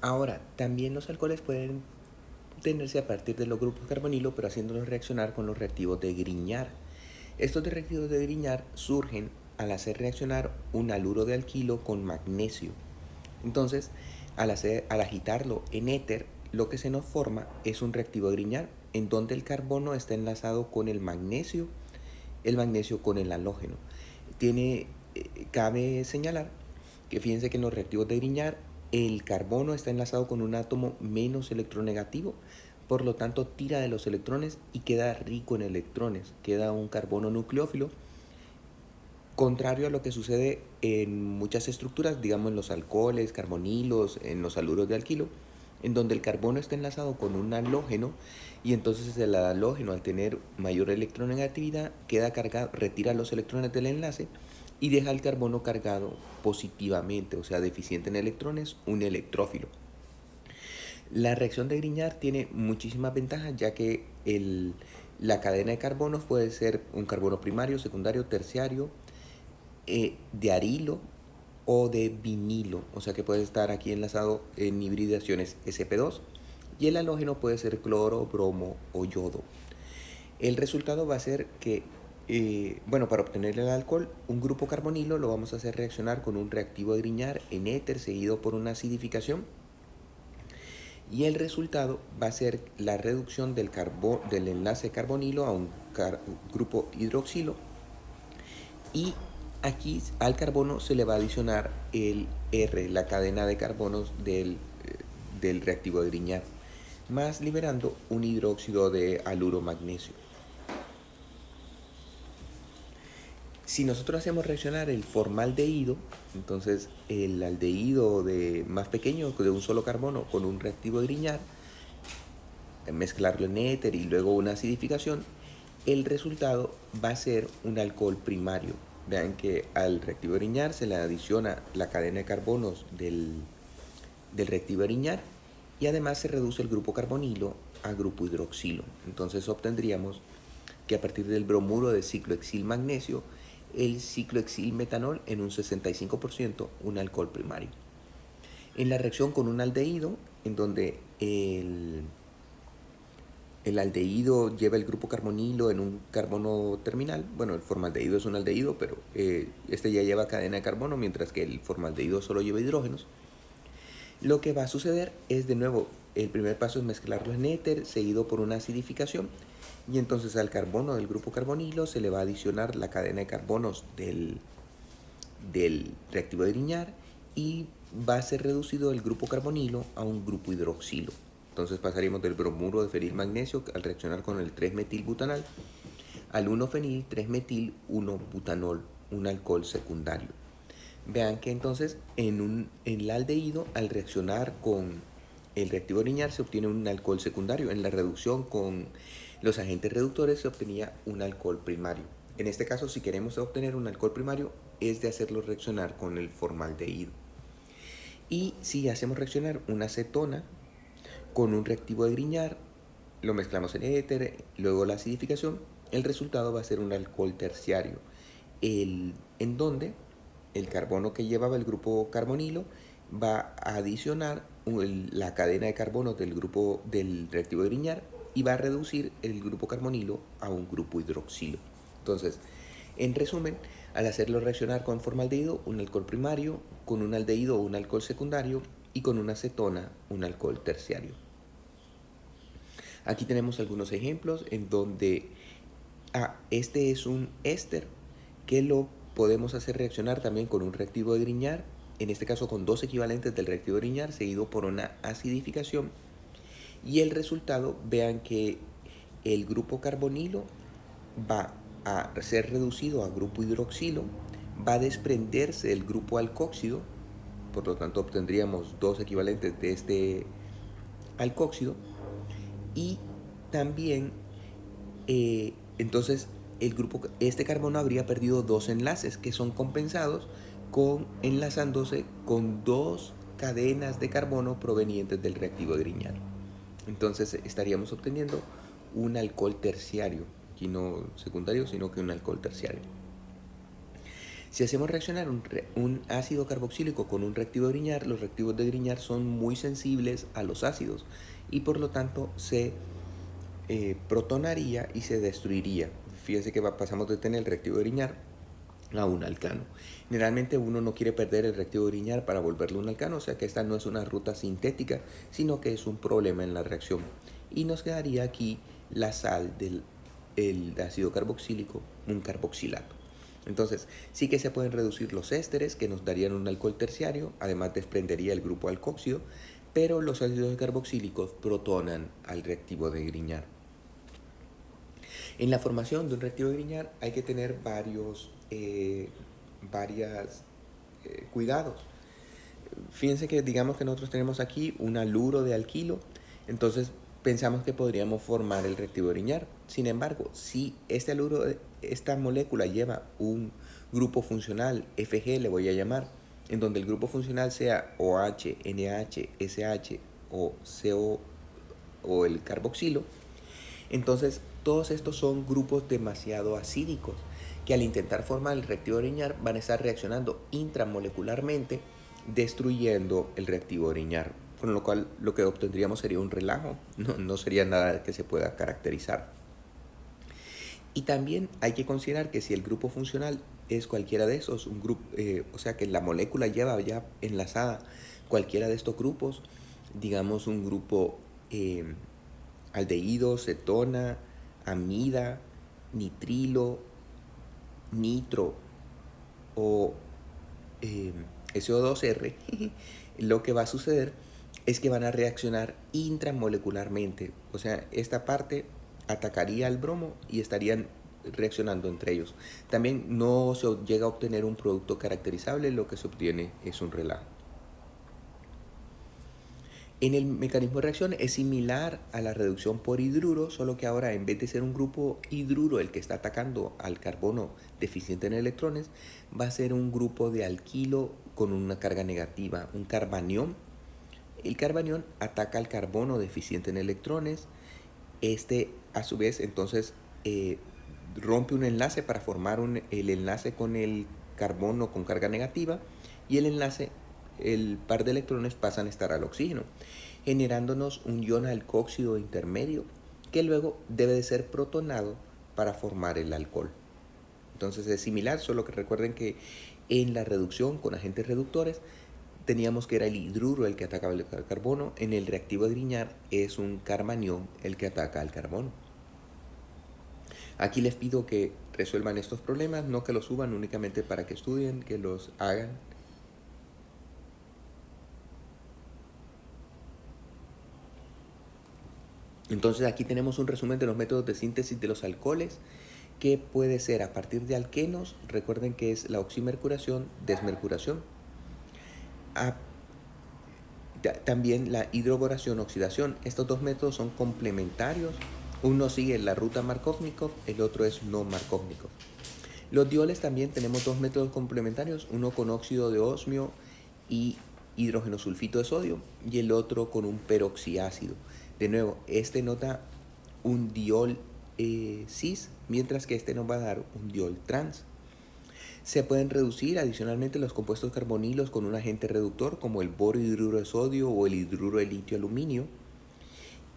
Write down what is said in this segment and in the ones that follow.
Ahora, también los alcoholes pueden obtenerse a partir de los grupos carbonilo, pero haciéndolos reaccionar con los reactivos de Grignard. Estos reactivos de Grignard surgen al hacer reaccionar un haluro de alquilo con magnesio. Entonces, al agitarlo en éter, lo que se nos forma es un reactivo de Grignard, en donde el carbono está enlazado con el magnesio con el halógeno. Cabe señalar que fíjense que en los reactivos de Grignard el carbono está enlazado con un átomo menos electronegativo, por lo tanto tira de los electrones y queda rico en electrones, queda un carbono nucleófilo, contrario a lo que sucede en muchas estructuras, digamos en los alcoholes, carbonilos, en los haluros de alquilo, en donde el carbono está enlazado con un halógeno y entonces el halógeno, al tener mayor electronegatividad, queda cargado, retira los electrones del enlace y deja el carbono cargado positivamente, o sea, deficiente en electrones, un electrófilo. La reacción de Grignard tiene muchísimas ventajas, ya que la cadena de carbonos puede ser un carbono primario, secundario, terciario, de arilo o de vinilo, o sea que puede estar aquí enlazado en hibridaciones sp2, y el halógeno puede ser cloro, bromo o yodo. El resultado va a ser que, para obtener el alcohol, un grupo carbonilo lo vamos a hacer reaccionar con un reactivo de Grignard en éter seguido por una acidificación, y el resultado va a ser la reducción del enlace carbonilo a un grupo hidroxilo, y aquí al carbono se le va a adicionar el R, la cadena de carbonos del reactivo de Grignard, más liberando un hidróxido de haluro magnesio. Si nosotros hacemos reaccionar el formaldehído, entonces el aldehído más pequeño de un solo carbono con un reactivo de Grignard, mezclarlo en éter y luego una acidificación, el resultado va a ser un alcohol primario. Vean que al reactivo de Grignard se le adiciona la cadena de carbonos del reactivo de Grignard y además se reduce el grupo carbonilo a grupo hidroxilo. Entonces obtendríamos que a partir del bromuro de ciclohexil magnesio, el ciclohexil metanol en un 65%, un alcohol primario. En la reacción con un aldehído, en donde el aldehído lleva el grupo carbonilo en un carbono terminal. Bueno, el formaldehído es un aldehído, pero este ya lleva cadena de carbono, mientras que el formaldehído solo lleva hidrógenos. Lo que va a suceder es, de nuevo, el primer paso es mezclarlo en éter, seguido por una acidificación, y entonces al carbono del grupo carbonilo se le va a adicionar la cadena de carbonos del reactivo de Grignard y va a ser reducido el grupo carbonilo a un grupo hidroxilo. Entonces pasaríamos del bromuro de fenil magnesio al reaccionar con el 3-metilbutanal al 1-fenil 3-metil 1-butanol, un alcohol secundario. Vean que entonces en el aldehído, al reaccionar con el reactivo de Grignard, se obtiene un alcohol secundario. En la reducción con los agentes reductores se obtenía un alcohol primario. En este caso, si queremos obtener un alcohol primario, es de hacerlo reaccionar con el formaldehído. Y si hacemos reaccionar una acetona con un reactivo de Grignard, lo mezclamos en éter, luego la acidificación, el resultado va a ser un alcohol terciario, en donde el carbono que llevaba el grupo carbonilo va a adicionar la cadena de carbonos del reactivo de Grignard y va a reducir el grupo carbonilo a un grupo hidroxilo. Entonces, en resumen, al hacerlo reaccionar con formaldehído, un alcohol primario, con un aldehído, un alcohol secundario, y con una acetona, un alcohol terciario. Aquí tenemos algunos ejemplos en donde este es un éster que lo podemos hacer reaccionar también con un reactivo de Grignard, en este caso con dos equivalentes del reactivo de Grignard seguido por una acidificación, y el resultado, vean que el grupo carbonilo va a ser reducido a grupo hidroxilo, va a desprenderse del grupo alcóxido, por lo tanto obtendríamos dos equivalentes de este alcóxido, y también entonces este carbono habría perdido dos enlaces que son compensados enlazándose con dos cadenas de carbono provenientes del reactivo de Grignard. Entonces estaríamos obteniendo un alcohol terciario, aquí no secundario, sino que un alcohol terciario. Si hacemos reaccionar un ácido carboxílico con un reactivo de Grignard, los reactivos de Grignard son muy sensibles a los ácidos y por lo tanto se protonaría y se destruiría. Fíjense que pasamos de tener el reactivo de Grignard a un alcano. Generalmente uno no quiere perder el reactivo de Grignard para volverlo un alcano, o sea que esta no es una ruta sintética, sino que es un problema en la reacción. Y nos quedaría aquí la sal del ácido carboxílico, un carboxilato. Entonces, sí que se pueden reducir los ésteres que nos darían un alcohol terciario, además desprendería el grupo alcoxído, pero los ácidos carboxílicos protonan al reactivo de Grignard. En la formación de un reactivo de Grignard hay que tener varios cuidados. Fíjense que digamos que nosotros tenemos aquí un haluro de alquilo, entonces pensamos que podríamos formar el reactivo de Grignard. Sin embargo, si este haluro, esta molécula lleva un grupo funcional FG, le voy a llamar, en donde el grupo funcional sea OH, NH, SH o CO o el carboxilo, entonces todos estos son grupos demasiado acídicos que al intentar formar el reactivo de Grignard van a estar reaccionando intramolecularmente destruyendo el reactivo de Grignard, con lo cual lo que obtendríamos sería un relajo, no sería nada que se pueda caracterizar. Y también hay que considerar que si el grupo funcional es cualquiera de esos, un grupo, o sea que la molécula lleva ya enlazada cualquiera de estos grupos, digamos un grupo aldehído, cetona, amida, nitrilo, nitro o SO2R, lo que va a suceder es que van a reaccionar intramolecularmente. O sea, esta parte atacaría al bromo y estarían reaccionando entre ellos. También no se llega a obtener un producto caracterizable, lo que se obtiene es un relajo. En el mecanismo de reacción es similar a la reducción por hidruro, solo que ahora en vez de ser un grupo hidruro el que está atacando al carbono deficiente en electrones, va a ser un grupo de alquilo con una carga negativa, un carbanión. El carbanión ataca al carbono deficiente en electrones. Este a su vez entonces rompe un enlace para formar el enlace con el carbono con carga negativa y el par de electrones pasan a estar al oxígeno, generándonos un ion alcoxído intermedio que luego debe de ser protonado para formar el alcohol. Entonces es similar, solo que recuerden que en la reducción con agentes reductores teníamos que era el hidruro el que atacaba el carbono, en el reactivo de Grignard es un carbanión el que ataca al carbono. Aquí les pido que resuelvan estos problemas, no que los suban únicamente para que estudien, que los hagan. Entonces aquí tenemos un resumen de los métodos de síntesis de los alcoholes, que puede ser a partir de alquenos, recuerden que es la oximercuración, desmercuración, también la hidroboración, oxidación. Estos dos métodos son complementarios, uno sigue la ruta Markovnikov, el otro es no Markovnikov. Los dioles también tenemos dos métodos complementarios, uno con óxido de osmio y hidrógeno sulfito de sodio y el otro con un peroxiácido. De nuevo, este nos da un diol cis, mientras que este nos va a dar un diol trans. Se pueden reducir adicionalmente los compuestos carbonilos con un agente reductor como el borohidruro de sodio o el hidruro de litio-aluminio.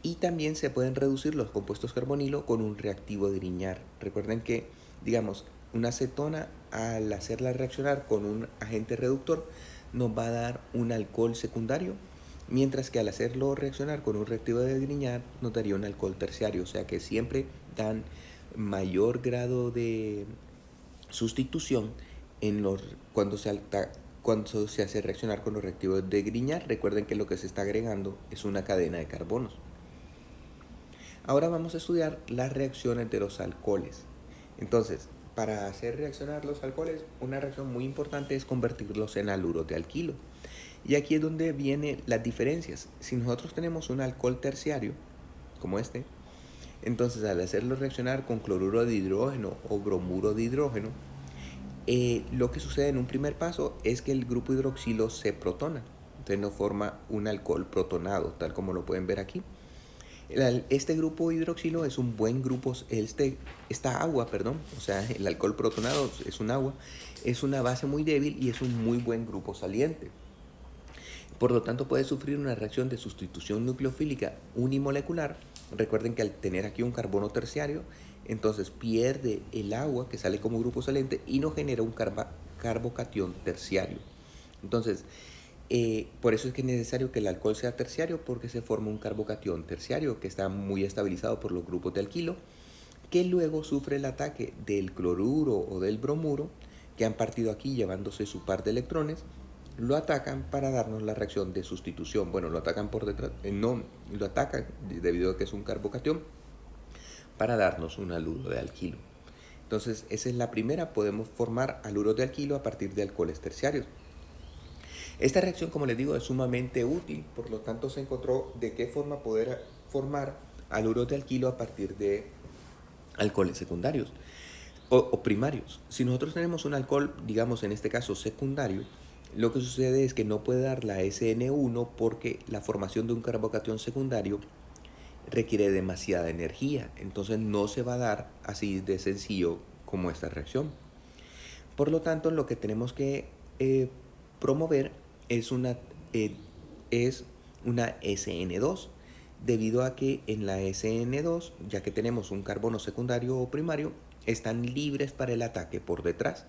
Y también se pueden reducir los compuestos carbonilo con un reactivo de Grignard. Recuerden que, digamos, una acetona al hacerla reaccionar con un agente reductor nos va a dar un alcohol secundario, mientras que al hacerlo reaccionar con un reactivo de Grignard nos daría un alcohol terciario, o sea que siempre dan mayor grado de sustitución cuando se hace reaccionar con los reactivos de Grignard. Recuerden que lo que se está agregando es una cadena de carbonos. Ahora vamos a estudiar las reacciones de los alcoholes. Entonces, para hacer reaccionar los alcoholes, una reacción muy importante es convertirlos en haluros de alquilo. Y aquí es donde vienen las diferencias. Si nosotros tenemos un alcohol terciario, como este, entonces al hacerlo reaccionar con cloruro de hidrógeno o bromuro de hidrógeno, lo que sucede en un primer paso es que el grupo hidroxilo se protona. Entonces nos forma un alcohol protonado, tal como lo pueden ver aquí. Este grupo hidroxilo es un buen grupo, esta agua, perdón, o sea, el alcohol protonado es un agua, es una base muy débil y es un muy buen grupo saliente. Por lo tanto, puede sufrir una reacción de sustitución nucleofílica unimolecular. Recuerden que al tener aquí un carbono terciario, entonces pierde el agua que sale como grupo saliente y no genera un carbocatión terciario. Entonces, por eso es que es necesario que el alcohol sea terciario, porque se forma un carbocatión terciario que está muy estabilizado por los grupos de alquilo, que luego sufre el ataque del cloruro o del bromuro, que han partido aquí llevándose su par de electrones, lo atacan para darnos la reacción de sustitución. Bueno, lo atacan por detrás, no, lo atacan debido a que es un carbocatión, para darnos un haluro de alquilo. Entonces, esa es la primera, podemos formar haluros de alquilo a partir de alcoholes terciarios. Esta reacción, como les digo, es sumamente útil, por lo tanto se encontró de qué forma poder formar haluros de alquilo a partir de alcoholes secundarios o primarios. Si nosotros tenemos un alcohol, digamos en este caso secundario, lo que sucede es que no puede dar la SN1 porque la formación de un carbocatión secundario requiere demasiada energía, entonces no se va a dar así de sencillo como esta reacción. Por lo tanto, lo que tenemos que promover es una SN2, debido a que en la SN2, ya que tenemos un carbono secundario o primario, están libres para el ataque por detrás.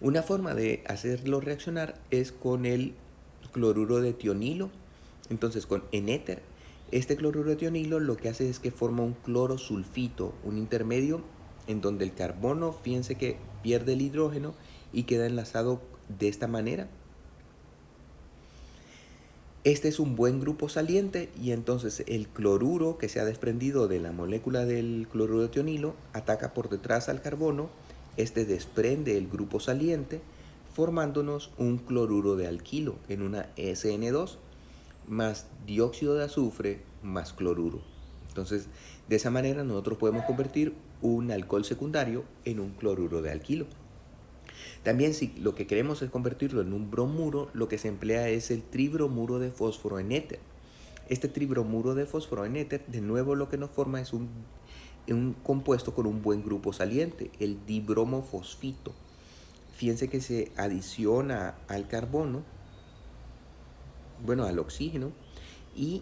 Una forma de hacerlo reaccionar es con el cloruro de tionilo, entonces en éter. Este cloruro de tionilo lo que hace es que forma un cloro sulfito, un intermedio en donde el carbono, fíjense que pierde el hidrógeno y queda enlazado de esta manera. Este es un buen grupo saliente y entonces el cloruro que se ha desprendido de la molécula del cloruro de tionilo ataca por detrás al carbono, este desprende el grupo saliente formándonos un cloruro de alquilo en una SN2 más dióxido de azufre más cloruro. Entonces, de esa manera nosotros podemos convertir un alcohol secundario en un cloruro de alquilo. También si lo que queremos es convertirlo en un bromuro, lo que se emplea es el tribromuro de fósforo en éter. Este tribromuro de fósforo en éter, de nuevo lo que nos forma es un compuesto con un buen grupo saliente, el dibromofosfito. Fíjense que se adiciona al carbono, bueno, al oxígeno, y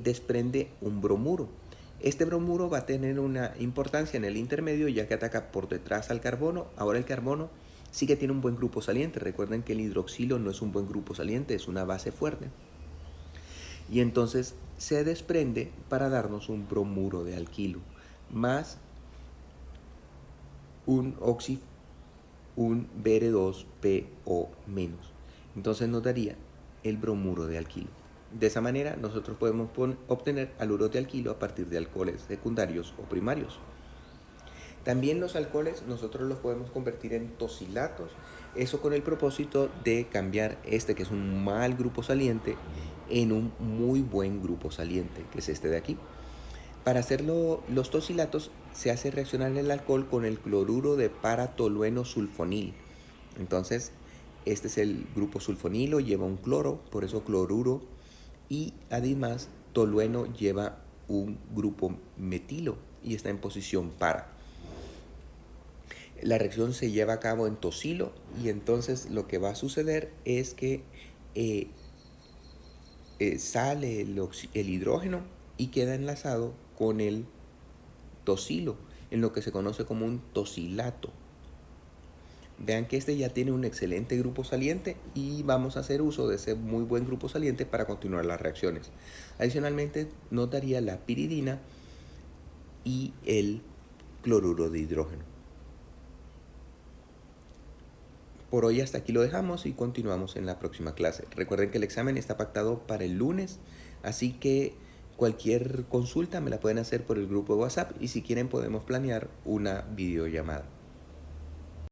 desprende un bromuro. Este bromuro va a tener una importancia en el intermedio, ya que ataca por detrás al carbono. Ahora el carbono sí que tiene un buen grupo saliente. Recuerden que el hidroxilo no es un buen grupo saliente, es una base fuerte. Y entonces se desprende para darnos un bromuro de alquilo, más un Br2PO-. Entonces nos daría el bromuro de alquilo. De esa manera nosotros podemos obtener haluros de alquilo a partir de alcoholes secundarios o primarios. También los alcoholes nosotros los podemos convertir en tosilatos, eso con el propósito de cambiar este que es un mal grupo saliente en un muy buen grupo saliente, que es este de aquí. Para hacerlo, los tosilatos se hace reaccionar el alcohol con el cloruro de paratolueno sulfonil. Entonces, este es el grupo sulfonilo, lleva un cloro, por eso cloruro, y además tolueno lleva un grupo metilo y está en posición para. La reacción se lleva a cabo en tosilo y entonces lo que va a suceder es que sale el hidrógeno y queda enlazado con el tosilo, en lo que se conoce como un tosilato. Vean que este ya tiene un excelente grupo saliente y vamos a hacer uso de ese muy buen grupo saliente para continuar las reacciones. Adicionalmente nos daría la piridina y el cloruro de hidrógeno. Por hoy hasta aquí lo dejamos y continuamos en la próxima clase. Recuerden que el examen está pactado para el lunes, así que cualquier consulta me la pueden hacer por el grupo de WhatsApp y si quieren podemos planear una videollamada.